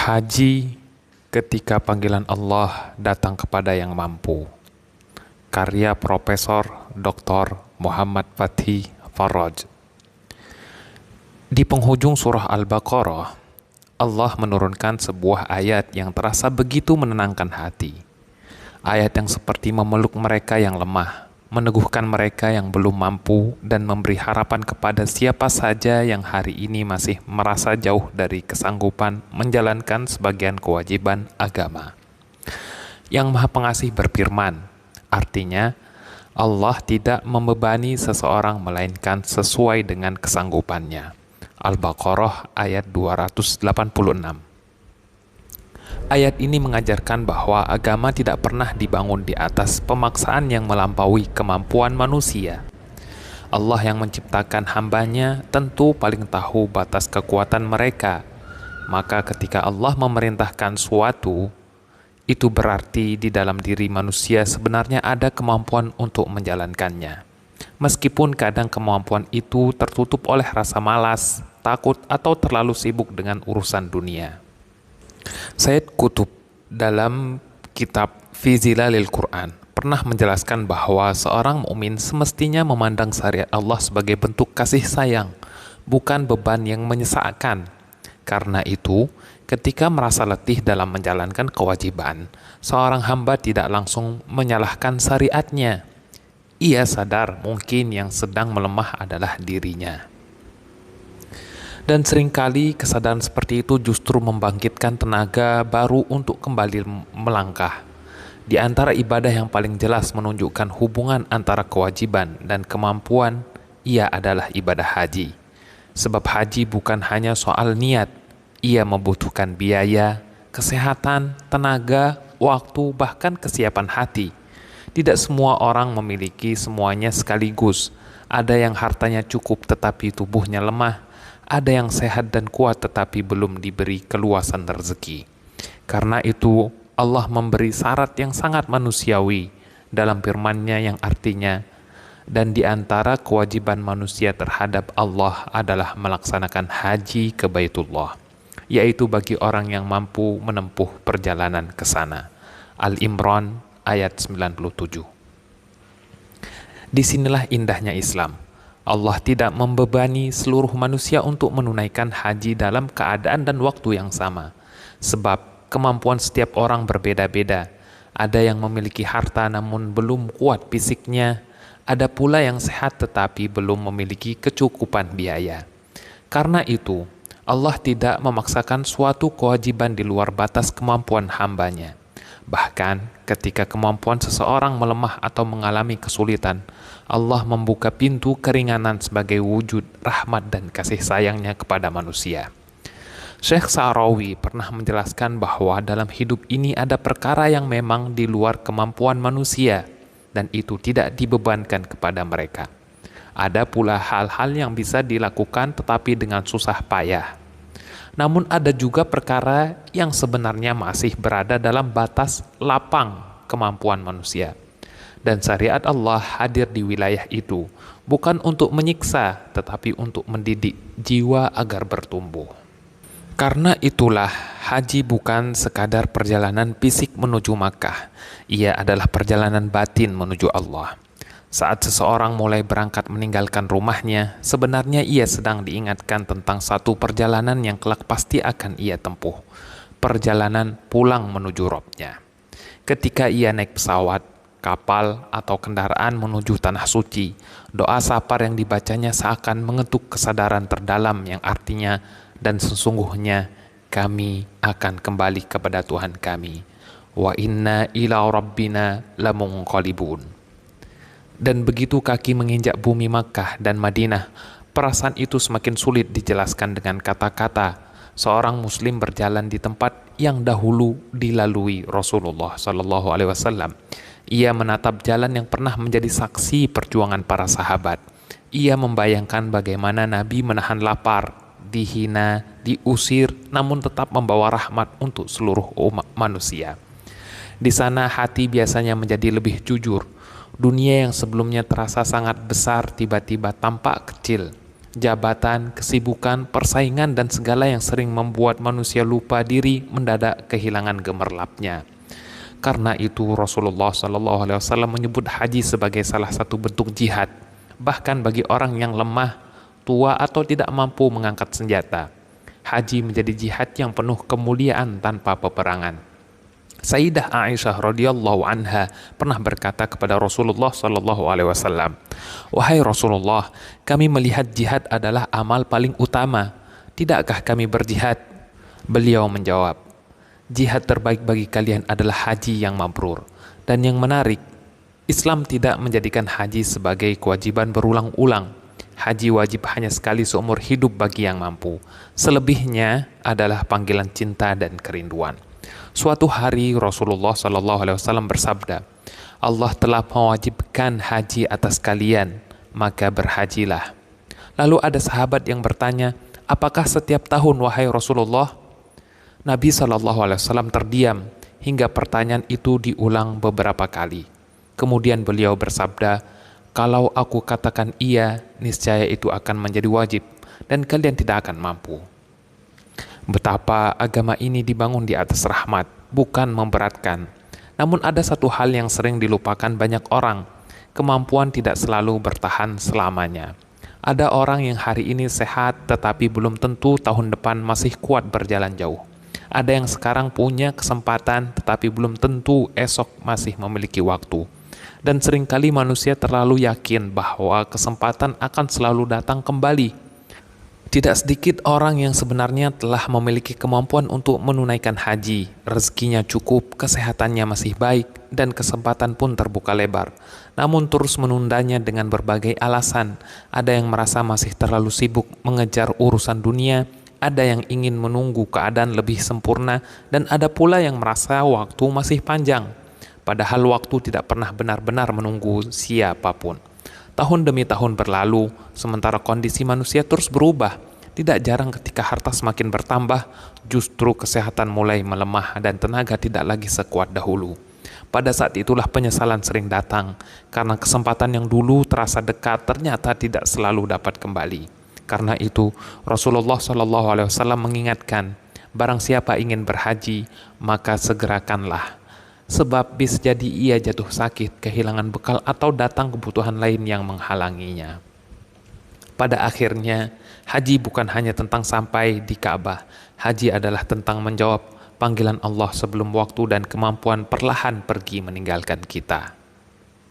Haji ketika panggilan Allah datang kepada yang mampu. Karya Profesor Dr. Muhammad Fathi Farraj. Di penghujung surah Al-Baqarah, Allah menurunkan sebuah ayat yang terasa begitu menenangkan hati. Ayat yang seperti memeluk mereka yang lemah, meneguhkan mereka yang belum mampu, dan memberi harapan kepada siapa saja yang hari ini masih merasa jauh dari kesanggupan menjalankan sebagian kewajiban agama. Yang Maha Pengasih berfirman, artinya Allah tidak membebani seseorang melainkan sesuai dengan kesanggupannya. Al-Baqarah ayat 286. Ayat ini mengajarkan bahwa agama tidak pernah dibangun di atas pemaksaan yang melampaui kemampuan manusia. Allah yang menciptakan hambanya tentu paling tahu batas kekuatan mereka. Maka ketika Allah memerintahkan suatu, itu berarti di dalam diri manusia sebenarnya ada kemampuan untuk menjalankannya. Meskipun kadang kemampuan itu tertutup oleh rasa malas, takut, atau terlalu sibuk dengan urusan dunia. Sayyid Qutb dalam kitab Fi Zilalil Quran pernah menjelaskan bahwa seorang mukmin semestinya memandang syariat Allah sebagai bentuk kasih sayang, bukan beban yang menyesakkan. Karena itu, ketika merasa letih dalam menjalankan kewajiban, seorang hamba tidak langsung menyalahkan syariatnya. Ia sadar mungkin yang sedang melemah adalah dirinya. Dan seringkali kesadaran seperti itu justru membangkitkan tenaga baru untuk kembali melangkah. Di antara ibadah yang paling jelas menunjukkan hubungan antara kewajiban dan kemampuan, ia adalah ibadah haji. Sebab haji bukan hanya soal niat, ia membutuhkan biaya, kesehatan, tenaga, waktu, bahkan kesiapan hati. Tidak semua orang memiliki semuanya sekaligus. Ada yang hartanya cukup tetapi tubuhnya lemah. Ada yang sehat dan kuat tetapi belum diberi keluasan rezeki. Karena itu Allah memberi syarat yang sangat manusiawi dalam firman-Nya yang artinya, dan di antara kewajiban manusia terhadap Allah adalah melaksanakan haji ke Baitullah, yaitu bagi orang yang mampu menempuh perjalanan ke sana. Al-Imran ayat 97. Disinilah indahnya Islam. Allah tidak membebani seluruh manusia untuk menunaikan haji dalam keadaan dan waktu yang sama. Sebab kemampuan setiap orang berbeda-beda. Ada yang memiliki harta namun belum kuat fisiknya. Ada pula yang sehat tetapi belum memiliki kecukupan biaya. Karena itu, Allah tidak memaksakan suatu kewajiban di luar batas kemampuan hambanya. Bahkan ketika kemampuan seseorang melemah atau mengalami kesulitan, Allah membuka pintu keringanan sebagai wujud rahmat dan kasih sayangnya kepada manusia. Syekh Sa'rawi pernah menjelaskan bahwa dalam hidup ini ada perkara yang memang di luar kemampuan manusia, dan itu tidak dibebankan kepada mereka. Ada pula hal-hal yang bisa dilakukan tetapi dengan susah payah. Namun ada juga perkara yang sebenarnya masih berada dalam batas lapang kemampuan manusia. Dan syariat Allah hadir di wilayah itu, bukan untuk menyiksa, tetapi untuk mendidik jiwa agar bertumbuh. Karena itulah, haji bukan sekadar perjalanan fisik menuju Makkah. Ia adalah perjalanan batin menuju Allah. Saat seseorang mulai berangkat meninggalkan rumahnya, sebenarnya ia sedang diingatkan tentang satu perjalanan yang kelak pasti akan ia tempuh. Perjalanan pulang menuju Robnya. Ketika ia naik pesawat, kapal, atau kendaraan menuju Tanah Suci, doa safar yang dibacanya seakan mengetuk kesadaran terdalam yang artinya, dan sesungguhnya kami akan kembali kepada Tuhan kami. Wa inna ila rabbina lamunqalibun. Dan begitu kaki menginjak bumi Makkah dan Madinah, perasaan itu semakin sulit dijelaskan dengan kata-kata. Seorang muslim berjalan di tempat yang dahulu dilalui Rasulullah SAW. Ia menatap jalan yang pernah menjadi saksi perjuangan para sahabat. Ia membayangkan bagaimana Nabi menahan lapar, dihina, diusir, namun tetap membawa rahmat untuk seluruh umat manusia. Di sana hati biasanya menjadi lebih jujur. Dunia yang sebelumnya terasa sangat besar tiba-tiba tampak kecil. Jabatan, kesibukan, persaingan, dan segala yang sering membuat manusia lupa diri mendadak kehilangan gemerlapnya. Karena itu Rasulullah SAW menyebut haji sebagai salah satu bentuk jihad, bahkan bagi orang yang lemah, tua, atau tidak mampu mengangkat senjata. Haji menjadi jihad yang penuh kemuliaan tanpa peperangan. Sayyidah Aisyah radhiyallahu anha pernah berkata kepada Rasulullah SAW, "Wahai Rasulullah, kami melihat jihad adalah amal paling utama. Tidakkah kami berjihad?" Beliau menjawab, "Jihad terbaik bagi kalian adalah haji yang mabrur." Dan yang menarik, Islam tidak menjadikan haji sebagai kewajiban berulang-ulang. Haji wajib hanya sekali seumur hidup bagi yang mampu. Selebihnya adalah panggilan cinta dan kerinduan. Suatu hari Rasulullah SAW bersabda, "Allah telah mewajibkan haji atas kalian, maka berhajilah." Lalu ada sahabat yang bertanya, "Apakah setiap tahun wahai Rasulullah?" Nabi SAW terdiam hingga pertanyaan itu diulang beberapa kali. Kemudian beliau bersabda, "Kalau aku katakan iya, niscaya itu akan menjadi wajib dan kalian tidak akan mampu." Betapa agama ini dibangun di atas rahmat, bukan memberatkan. Namun ada satu hal yang sering dilupakan banyak orang, kemampuan tidak selalu bertahan selamanya. Ada orang yang hari ini sehat tetapi belum tentu tahun depan masih kuat berjalan jauh. Ada yang sekarang punya kesempatan tetapi belum tentu esok masih memiliki waktu. Dan seringkali manusia terlalu yakin bahwa kesempatan akan selalu datang kembali. Tidak sedikit orang yang sebenarnya telah memiliki kemampuan untuk menunaikan haji, rezekinya cukup, kesehatannya masih baik, dan kesempatan pun terbuka lebar. Namun terus menundanya dengan berbagai alasan. Ada yang merasa masih terlalu sibuk mengejar urusan dunia, ada yang ingin menunggu keadaan lebih sempurna, dan ada pula yang merasa waktu masih panjang. Padahal waktu tidak pernah benar-benar menunggu siapapun. Tahun demi tahun berlalu, sementara kondisi manusia terus berubah. Tidak jarang ketika harta semakin bertambah, justru kesehatan mulai melemah dan tenaga tidak lagi sekuat dahulu. Pada saat itulah penyesalan sering datang, karena kesempatan yang dulu terasa dekat ternyata tidak selalu dapat kembali. Karena itu, Rasulullah SAW mengingatkan, barang siapa ingin berhaji, maka segerakanlah. Sebab bisa jadi ia jatuh sakit, kehilangan bekal, atau datang kebutuhan lain yang menghalanginya. Pada akhirnya, haji bukan hanya tentang sampai di Ka'bah. Haji adalah tentang menjawab panggilan Allah sebelum waktu dan kemampuan perlahan pergi meninggalkan kita.